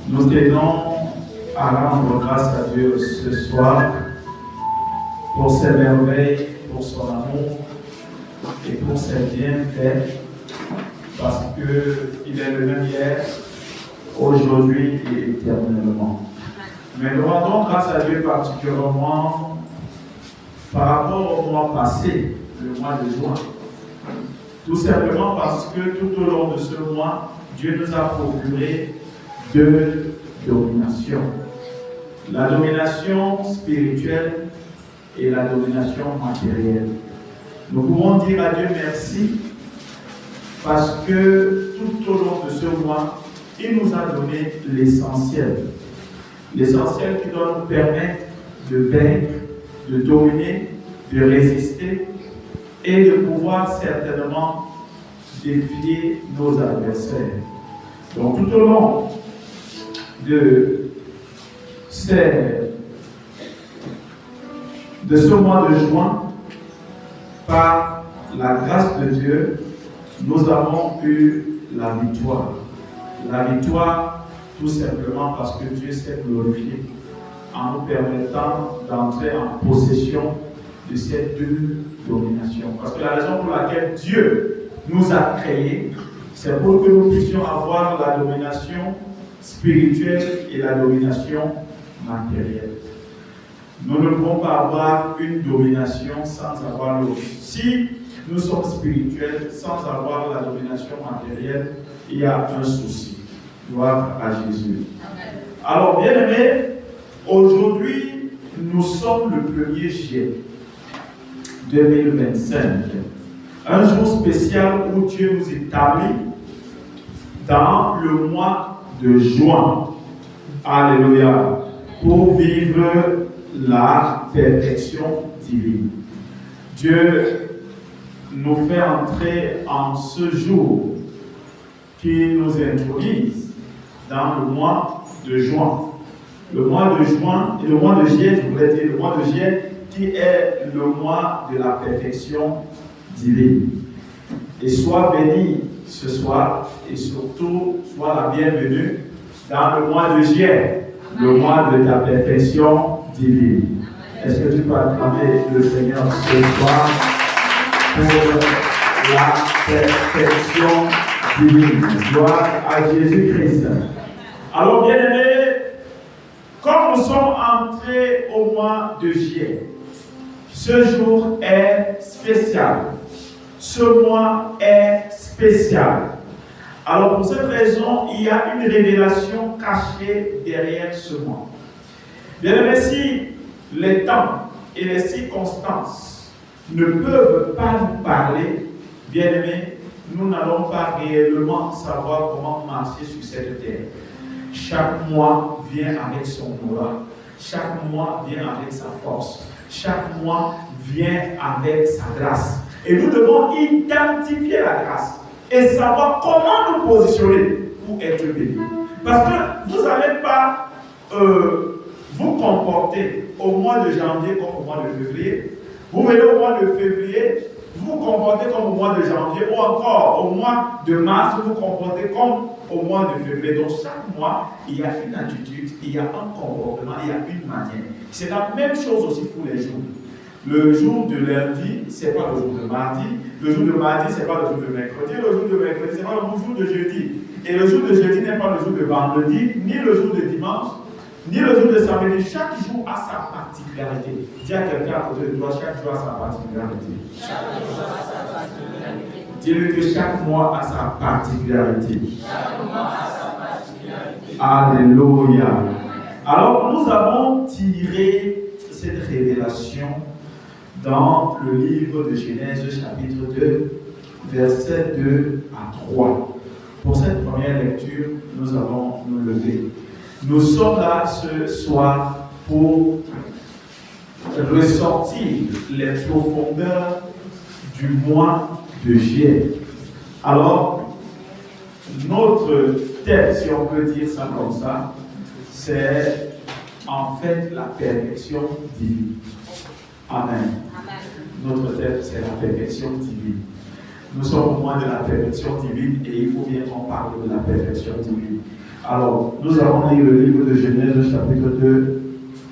Nous tenons à rendre grâce à Dieu ce soir pour ses merveilles, pour son amour et pour ses bienfaits, parce qu'il est le même hier, aujourd'hui et éternellement. Mais nous rendons grâce à Dieu particulièrement par rapport au mois passé, le mois de juin. Tout simplement parce que tout au long de ce mois, Dieu nous a procuré deux dominations. La domination spirituelle et la domination matérielle. Nous pouvons dire à Dieu merci parce que tout au long de ce mois, il nous a donné l'essentiel. L'essentiel qui doit nous permettre de vaincre, de dominer, de résister et de pouvoir certainement défier nos adversaires. Donc tout au long de ce mois de juin, par la grâce de Dieu, nous avons eu la victoire. La victoire, tout simplement parce que Dieu s'est glorifié en nous permettant d'entrer en possession de ces deux dominations. Parce que la raison pour laquelle Dieu nous a créés, c'est pour que nous puissions avoir la domination spirituelle et la domination matérielle. Nous ne pouvons pas avoir une domination sans avoir l'autre. Si nous sommes spirituels sans avoir la domination matérielle, il y a un souci. Gloire à Jésus. Alors, bien aimés, aujourd'hui, nous sommes le 1er juillet 2025. Un jour spécial où Dieu nous établit dans le mois de juin. Alléluia. Pour vivre la perfection divine. Dieu nous fait entrer en ce jour qui nous introduise dans le mois de juin. Le mois de juin et le mois de juillet, je voulais dire le mois de juillet qui est le mois de la perfection divine. Et sois béni ce soir et surtout sois la bienvenue dans le mois de juillet, le mois de ta perfection divine. Est-ce que tu peux acclamer le Seigneur ce soir pour la perfection divine? Gloire à Jésus-Christ. Alors, bien aimés, comme nous sommes entrés au mois de juillet, ce jour est spécial. Ce mois est spécial. Alors, pour cette raison, il y a une révélation cachée derrière ce mois. Bien aimés, si les temps et les circonstances ne peuvent pas nous parler, bien aimés, nous n'allons pas réellement savoir comment marcher sur cette terre. Chaque mois vient avec son gloire. Chaque mois vient avec sa force. Chaque mois vient avec sa grâce. Et nous devons identifier la grâce et savoir comment nous positionner pour être bénis. Parce que vous n'allez pas vous comporter au mois de janvier comme au mois de février. Vous venez au mois de février, vous vous comportez comme au mois de janvier, ou encore au mois de mars, vous vous comportez comme au mois de février. Donc chaque mois, il y a une attitude, il y a un comportement, il y a une manière. C'est la même chose aussi pour les jours. Le jour de lundi, ce n'est pas le jour de mardi. Le jour de mardi, ce n'est pas le jour de mercredi. Le jour de mercredi, ce n'est pas le jour de jeudi. Et le jour de jeudi n'est pas le jour de vendredi, ni le jour de dimanche, ni le jour de samedi. Chaque jour a sa particularité. Dis à quelqu'un à côté de toi, chaque jour a sa particularité. Dis-lui que chaque mois a sa particularité. Alléluia. Alors, nous avons tiré cette révélation dans le livre de Genèse, chapitre 2, versets 2 à 3. Pour cette première lecture, nous allons nous lever. Nous sommes là ce soir pour ressortir les profondeurs du mois de juillet. Alors, notre thème, si on peut dire ça comme ça, c'est en fait la perfection divine. Amen. Notre thème, c'est la perfection divine. Nous sommes au mois de la perfection divine et il faut bien qu'on parle de la perfection divine. Alors, nous allons lire le livre de Genèse, chapitre 2,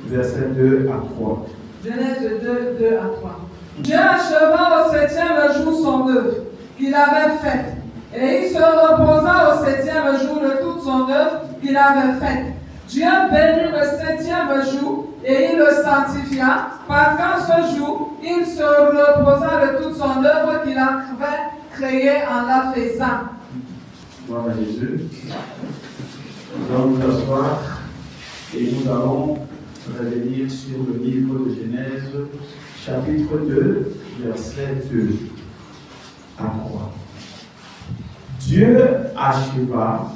versets 2 à 3. Genèse 2, 2 à 3. Dieu acheva au 7e jour son œuvre qu'il avait faite, et il se reposa au 7e jour de toute son œuvre qu'il avait faite. Dieu bénit le 7e jour et il le sanctifia, parce qu'en ce jour, il se reposa de toute son œuvre qu'il avait créée en la faisant. Gloire à Jésus. Nous allons nous asseoir et nous allons revenir sur le livre de Genèse, chapitre 2, verset 2 à 3. Dieu acheva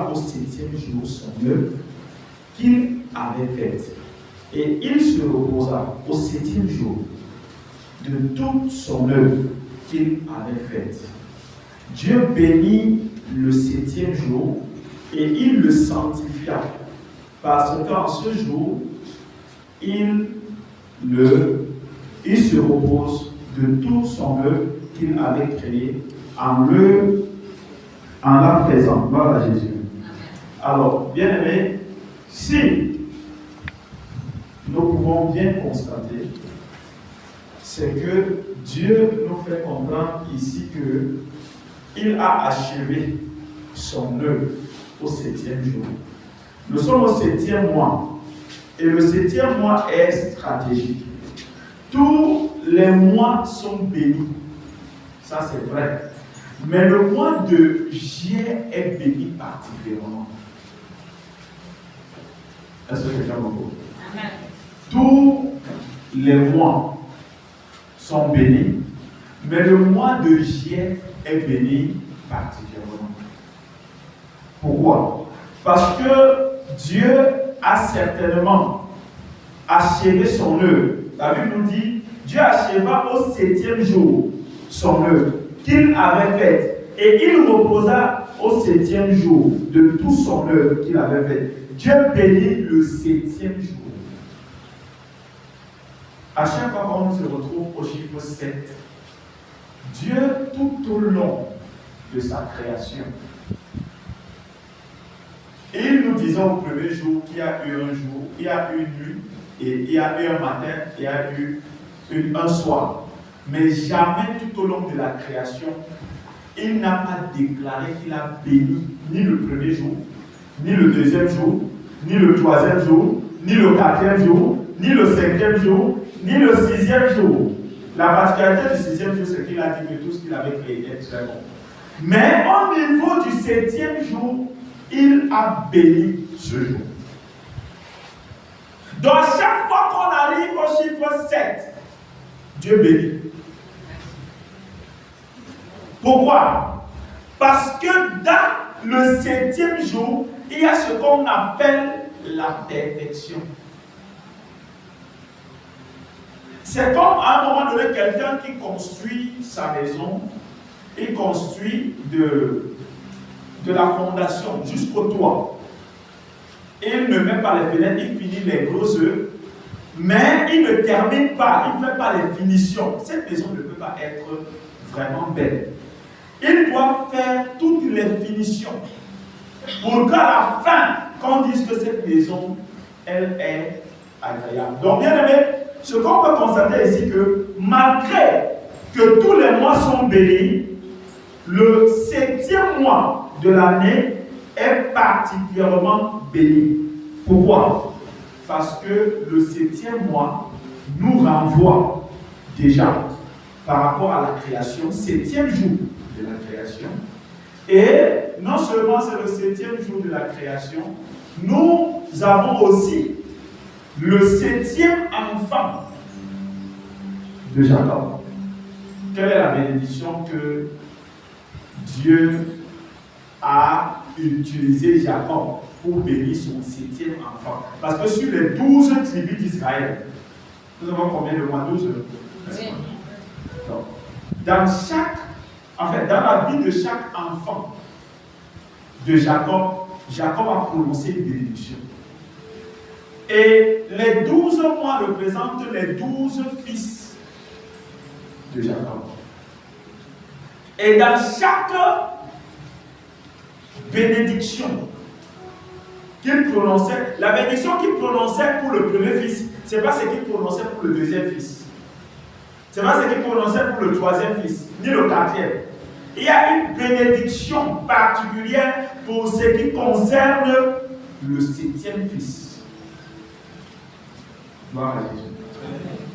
au 7e jour son œuvre qu'il avait faite, et il se reposa au 7e jour de toute son œuvre qu'il avait faite. Dieu bénit le 7e jour et il le sanctifia, parce qu'en ce jour, il se repose de tout son œuvre qu'il avait créé en la faisant. Gloire à Jésus. Alors, bien aimé, si nous pouvons bien constater, c'est que Dieu nous fait comprendre ici qu'il a achevé son œuvre au 7e jour. Nous sommes au 7e mois, et le 7e mois est stratégique. Tous les mois sont bénis, ça c'est vrai. Mais le mois de juillet est béni particulièrement. Est-ce que quelqu'un m'entend? Tous les mois sont bénis, mais le mois de juillet est béni particulièrement. Pourquoi? Parce que Dieu a certainement achevé son œuvre. La Bible nous dit, Dieu acheva au 7e jour son œuvre qu'il avait faite, et il reposa au 7e jour de tout son œuvre qu'il avait faite. Dieu bénit le 7e jour. À chaque fois qu'on se retrouve au chiffre 7, Dieu, tout au long de sa création, et il nous disait au premier jour qu'il y a eu un jour, il y a eu une nuit, et il y a eu un matin, il y a eu un soir. Mais jamais tout au long de la création, il n'a pas déclaré qu'il a béni ni le premier jour, ni le deuxième jour, ni le troisième jour, ni le quatrième jour, ni le cinquième jour, ni le 6e jour. La particularité du 6e jour, c'est qu'il a dit que tout ce qu'il avait créé était très bon. Mais au niveau du 7e jour, il a béni ce jour. Donc chaque fois qu'on arrive au chiffre 7, Dieu bénit. Pourquoi? Parce que dans le 7e jour, il y a ce qu'on appelle la perfection. C'est comme à un moment donné, quelqu'un qui construit sa maison, il construit de la fondation jusqu'au toit. Il ne met pas les fenêtres, il finit les gros œuvres, mais il ne termine pas, il ne fait pas les finitions. Cette maison ne peut pas être vraiment belle. Il doit faire toutes les finitions pour qu'à la fin, qu'on dise que cette maison, elle est agréable. Donc, bien aimé, ce qu'on peut constater ici, que malgré que tous les mois sont bénis, le 7e mois de l'année est particulièrement béni. Pourquoi? Parce que le 7e mois nous renvoie déjà par rapport à la création, 7e jour de la création. Et non seulement c'est le 7e jour de la création, nous avons aussi le 7e enfant de Jacob. Quelle est la bénédiction que Dieu a utilisé Jacob pour bénir son 7e enfant? Parce que sur les 12 tribus d'Israël, nous avons combien de mois? 12? Donc, dans la vie de chaque enfant de Jacob, Jacob a prononcé une bénédiction. Et les 12 mois représentent les 12 fils de Jacob. Et dans chaque bénédiction qu'il prononçait, la bénédiction qu'il prononçait pour le premier fils, ce n'est pas ce qu'il prononçait pour le deuxième fils. Ce n'est pas ce qu'il prononçait pour le troisième fils, ni le quatrième. Il y a une bénédiction particulière pour ce qui concerne le septième fils. Gloire à Jésus.